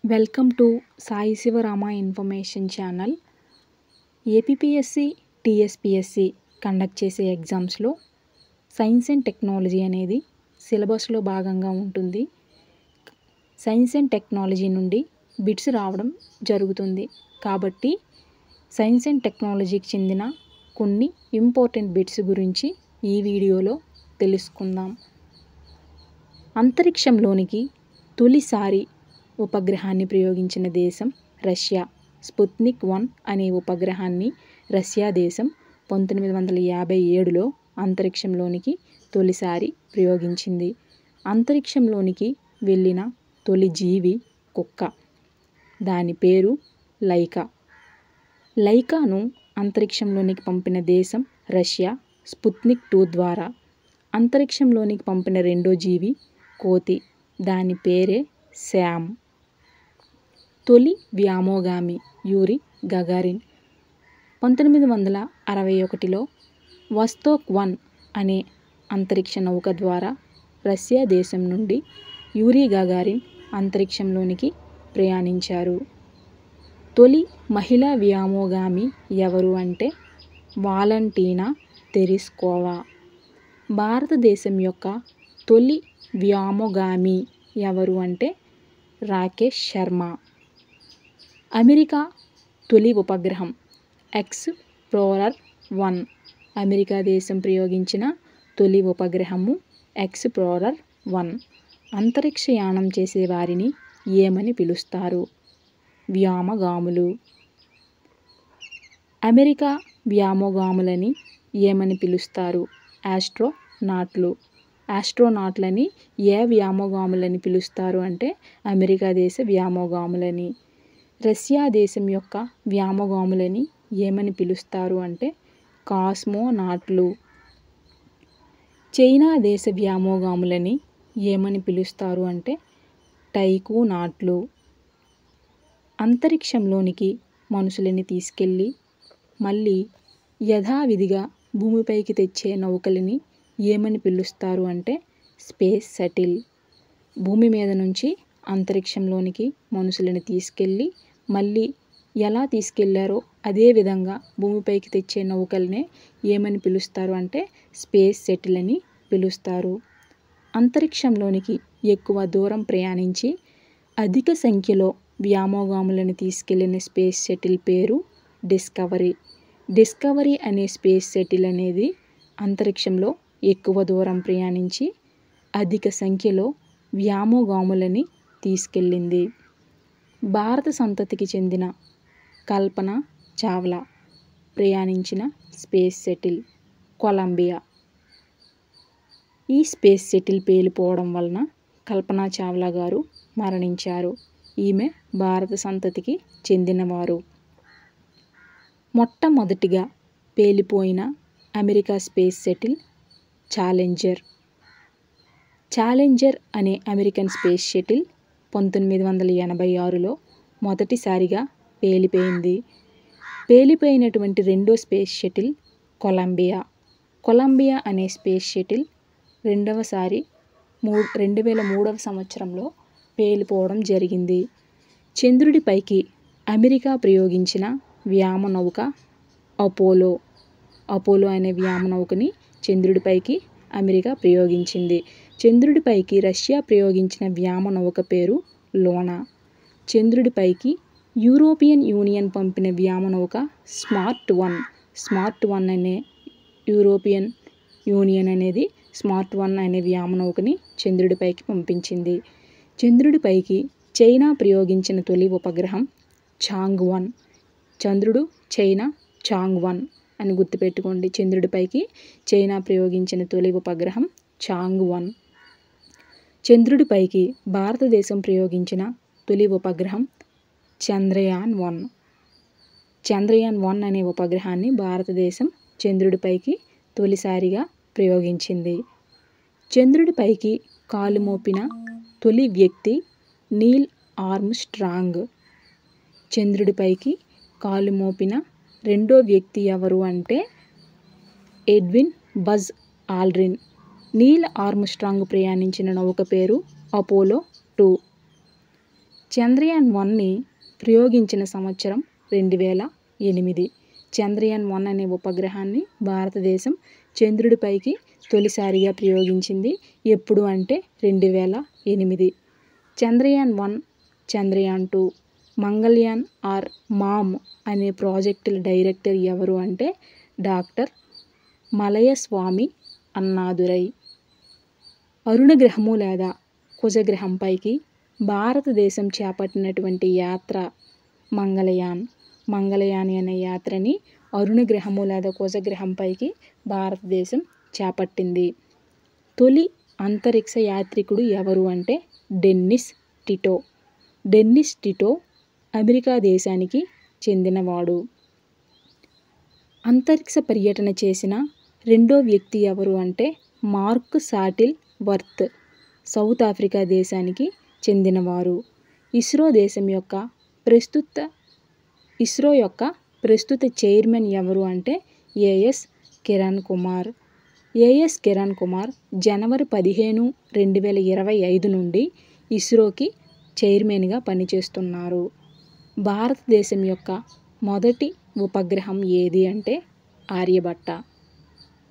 Welcome to Sai Shivarama information channel. APPSC, TSPSC conduct చేసే ఎగ్జామ్స్లో science and technology అనేది సిలబస్లో భాగంగా ఉంటుంది. సైన్స్ అండ్ టెక్నాలజీ నుండి బిట్స్ రావడం జరుగుతుంది. కాబట్టి సైన్స్ అండ్ టెక్నాలజీకి చెందిన కొన్ని ఇంపార్టెంట్ బిట్స్ గురించి ఈ వీడియోలో తెలుసుకుందాం. అంతరిక్షంలోనికి తొలిసారి ఉపగ్రహాన్ని ప్రయోగించిన దేశం రష్యా. స్పుత్నిక్ 1 అనే ఉపగ్రహాన్ని రష్యా దేశం 1957లో అంతరిక్షంలోనికి తొలిసారి ప్రయోగించింది. అంతరిక్షంలోనికి వెళ్ళిన తొలి జీవి కుక్క. దాని పేరు లైకా. లైకాను అంతరిక్షంలోనికి పంపిన దేశం రష్యా. స్పుత్నిక్ 2 ద్వారా అంతరిక్షంలోనికి పంపిన రెండో జీవి కోతి. దాని పేరే శామ్. తొలి వ్యోమగామి యూరి గగారిన్. 1961లో వస్తోక్ 1 అనే అంతరిక్ష నౌక ద్వారా రష్యా దేశం నుండి యూరి గగారిన్ అంతరిక్షంలోనికి ప్రయాణించారు. తొలి మహిళా వ్యోమగామి ఎవరు అంటే వాలంటీనా తెరెస్కోవా. భారతదేశం యొక్క తొలి వ్యోమగామి ఎవరు అంటే రాకేష్ శర్మ. అమెరికా తొలి ఉపగ్రహం ఎక్స్‌ప్లోరర్ 1. అమెరికా దేశం ప్రయోగించిన తొలి ఉపగ్రహము ఎక్స్‌ప్లోరర్ 1. అంతరిక్షయానం చేసే వారిని ఏమని పిలుస్తారు? వ్యోమగాములు. అమెరికా వ్యోమగాములని ఏమని పిలుస్తారు? ఆస్ట్రోనాట్లు. ఆస్ట్రోనాట్లని ఏ వ్యోమగాములని పిలుస్తారు అంటే అమెరికా దేశ వ్యోమగాములని. రష్యా దేశం యొక్క వ్యోమగాములని ఏమని పిలుస్తారు అంటే కాస్మోనాట్లు. చైనా దేశ వ్యోమగాములని ఏమని పిలుస్తారు అంటే టైకూనాట్లు. అంతరిక్షంలోనికి మనుషులని తీసుకెళ్ళి మళ్ళీ యథావిధిగా భూమిపైకి తెచ్చే నౌకలని ఏమని పిలుస్తారు అంటే స్పేస్ షటిల్. భూమి మీద నుంచి అంతరిక్షంలోనికి మనుషులని తీసుకెళ్ళి మళ్ళీ ఎలా తీసుకెళ్లారో అదే విధంగా భూమిపైకి తెచ్చే నౌకలనే ఏమని పిలుస్తారు అంటే స్పేస్ షటిల్ అని పిలుస్తారు. అంతరిక్షంలోనికి ఎక్కువ దూరం ప్రయాణించి అధిక సంఖ్యలో వ్యోమగాములను తీసుకెళ్లిన స్పేస్ షటిల్ పేరు డిస్కవరీ. డిస్కవరీ అనే స్పేస్ షటిల్ అనేది అంతరిక్షంలో ఎక్కువ దూరం ప్రయాణించి అధిక సంఖ్యలో వ్యోమగాములని తీసుకెళ్ళింది. భారత సంతతికి చెందిన కల్పనా చావ్లా ప్రయాణించిన స్పేస్ షటిల్ కొలంబియా. ఈ స్పేస్ షటిల్ పేలిపోవడం వలన కల్పనా చావ్లా గారు మరణించారు. ఈమె భారత సంతతికి చెందినవారు. మొట్టమొదటిగా పేలిపోయిన America space shuttle Challenger. Challenger అనే అమెరికన్ స్పేస్ షటిల్ 1986లో మొదటిసారిగా పేలిపోయింది. పేలిపోయినటువంటి రెండో స్పేస్ షటిల్ కొలంబియా. కొలంబియా అనే స్పేస్ షటిల్ రెండవసారి 2003వ సంవత్సరంలో పేలిపోవడం జరిగింది. చంద్రుడిపైకి అమెరికా ప్రయోగించిన వ్యోమనౌక అపోలో. అపోలో అనే వ్యోమనౌకని చంద్రుడిపైకి అమెరికా ప్రయోగించింది. చంద్రుడిపైకి రష్యా ప్రయోగించిన వ్యోమనౌక పేరు లూనా. చంద్రుడిపైకి యూరోపియన్ యూనియన్ పంపిన వ్యోమనౌక స్మార్ట్ 1. స్మార్ట్ 1 అనే యూరోపియన్ యూనియన్ అనేది స్మార్ట్ 1 అనే వ్యోమనౌకని చంద్రుడిపైకి పంపించింది. చంద్రుడిపైకి చైనా ప్రయోగించిన తొలి ఉపగ్రహం చాంగ్ 1. చంద్రుడు చైనా చాంగ్ 1 అని గుర్తుపెట్టుకోండి. చంద్రుడిపైకి చైనా ప్రయోగించిన తొలి ఉపగ్రహం చాంగ్ 1. చంద్రుడిపైకి భారతదేశం ప్రయోగించిన తొలి ఉపగ్రహం చంద్రయాన్ 1. చంద్రయాన్ 1 అనే ఉపగ్రహాన్ని భారతదేశం చంద్రుడిపైకి తొలిసారిగా ప్రయోగించింది. చంద్రుడిపైకి కాలు మోపిన తొలి వ్యక్తి నీల్ ఆర్మ్స్ట్రాంగ్. చంద్రుడిపైకి కాలు మోపిన రెండో వ్యక్తి ఎవరు అంటే Edwin Buzz Aldrin. Neel Armstrong ప్రయాణించిన నౌక పేరు అపోలో 2. చంద్రయాన్-1ని ప్రయోగించిన సంవత్సరం 2008. చంద్రయాన్-1 అనే ఉపగ్రహాన్ని భారతదేశం చంద్రుడిపైకి తొలిసారిగా ప్రయోగించింది. ఎప్పుడు అంటే 2008. చంద్రయాన్-1, చంద్రయాన్-2, మంగళయాన్ ఆర్ మామ్ అనే ప్రాజెక్టుల డైరెక్టర్ ఎవరు అంటే డాక్టర్ మలయస్వామి అన్నాదురై. అరుణ గ్రహము లేదా కుజగ్రహంపైకి భారతదేశం చేపట్టినటువంటి యాత్ర మంగళయాన్. మంగళయాన్ అనే యాత్రని అరుణ గ్రహము లేదా కుజగ్రహంపైకి భారతదేశం చేపట్టింది. తొలి అంతరిక్ష యాత్రికుడు ఎవరు అంటే Dennis Tito. Dennis Tito America దేశానికి చెందినవాడు. అంతరిక్ష పర్యటన చేసిన రెండో వ్యక్తి ఎవరు అంటే mark shuttle worth. South Africa దేశానికి చెందినవారు. ఇస్రో యొక్క ప్రస్తుత చైర్మన్ ఎవరు అంటే ఏఎస్ కిరణ్ కుమార్. ఏఎస్ కిరణ్ కుమార్ జనవరి 15, 2025 నుండి ఇస్రోకి చైర్మన్గా పనిచేస్తున్నారు. భారతదేశం యొక్క మొదటి ఉపగ్రహం ఏది అంటే ఆర్యభట్ట.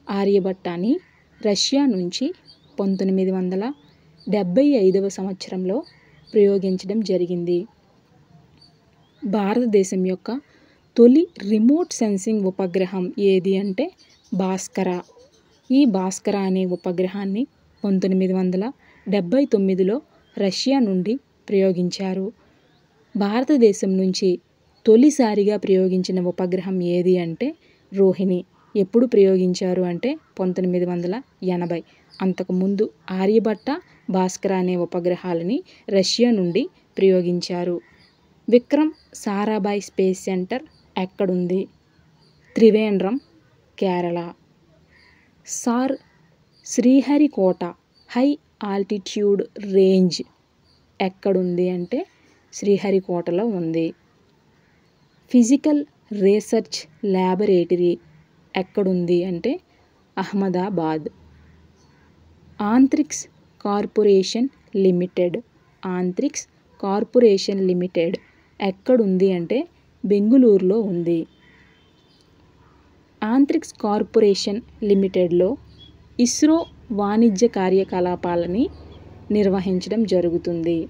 ఆర్యభట్టాన్ని రష్యా నుంచి 1975వ సంవత్సరంలో ప్రయోగించడం జరిగింది. భారతదేశం యొక్క తొలి రిమోట్ సెన్సింగ్ ఉపగ్రహం ఏది అంటే భాస్కర. ఈ భాస్కర అనే ఉపగ్రహాన్ని 1979లో రష్యా నుండి ప్రయోగించారు. భారతదేశం నుంచి తొలిసారిగా ప్రయోగించిన ఉపగ్రహం ఏది అంటే రోహిణి. ఎప్పుడు ప్రయోగించారు అంటే 1980. అంతకుముందు ఆర్యభట్ట, భాస్కర అనే ఉపగ్రహాలని రష్యా నుండి ప్రయోగించారు. విక్రమ్ సారాభాయ్ స్పేస్ సెంటర్ ఎక్కడుంది? Trivandrum, Kerala. Sir Sriharikota high altitude range ఎక్కడుంది అంటే శ్రీహరికోటలో ఉంది. ఫిజికల్ రీసెర్చ్ ల్యాబొరేటరీ ఎక్కడుంది అంటే Ahmedabad. Antrix corporation limited. Antrix corporation limited ఎక్కడుంది అంటే బెంగుళూరులో ఉంది. ఆంత్రిక్స్ కార్పొరేషన్ లిమిటెడ్లో ఇస్రో వాణిజ్య కార్యకలాపాలని నిర్వహించడం జరుగుతుంది.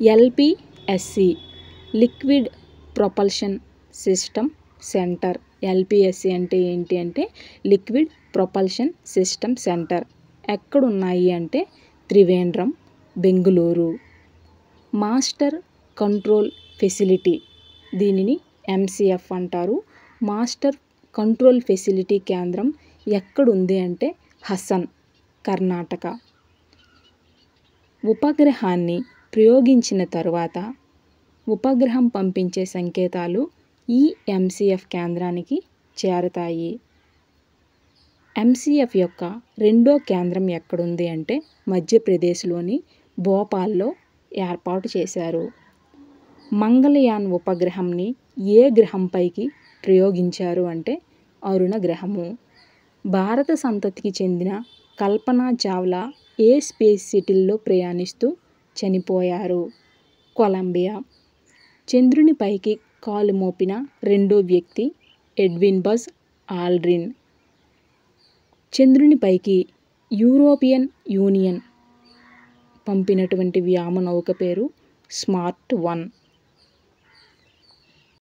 LPSC liquid propulsion system centre. LPSC అంటే ఏంటి అంటే లిక్విడ్ ప్రొపల్షన్ సిస్టమ్ సెంటర్ ఎక్కడున్నాయి అంటే Trivandrum, Bengaluru. Master control facility, దీనిని ఎంసిఎఫ్ అంటారు. మాస్టర్ కంట్రోల్ ఫెసిలిటీ కేంద్రం ఎక్కడుంది అంటే హసన్, కర్ణాటక. ఉపగ్రహాన్ని ప్రయోగించిన తరువాత ఉపగ్రహం పంపించే సంకేతాలు ఈ ఎంసిఎఫ్ కేంద్రానికి చేరతాయి. ఎంసిఎఫ్ యొక్క రెండో కేంద్రం ఎక్కడుంది అంటే మధ్యప్రదేశ్లోని భోపాల్లో ఏర్పాటు చేశారు. మంగళయాన్ ఉపగ్రహంని ఏ గ్రహంపైకి ప్రయోగించారు అంటే అరుణ గ్రహము. భారత సంతతికి చెందిన కల్పనా చావ్లా ఏ స్పేస్ షటిల్లో ప్రయాణిస్తూ చనిపోయారు? కొలంబియా. చంద్రునిపైకి కాలు మోపిన రెండో వ్యక్తి ఎడ్విన్ బజ్ ఆల్డ్రిన్. చంద్రునిపైకి యూరోపియన్ యూనియన్ పంపినటువంటి వ్యోమనౌక పేరు స్మార్ట్ 1.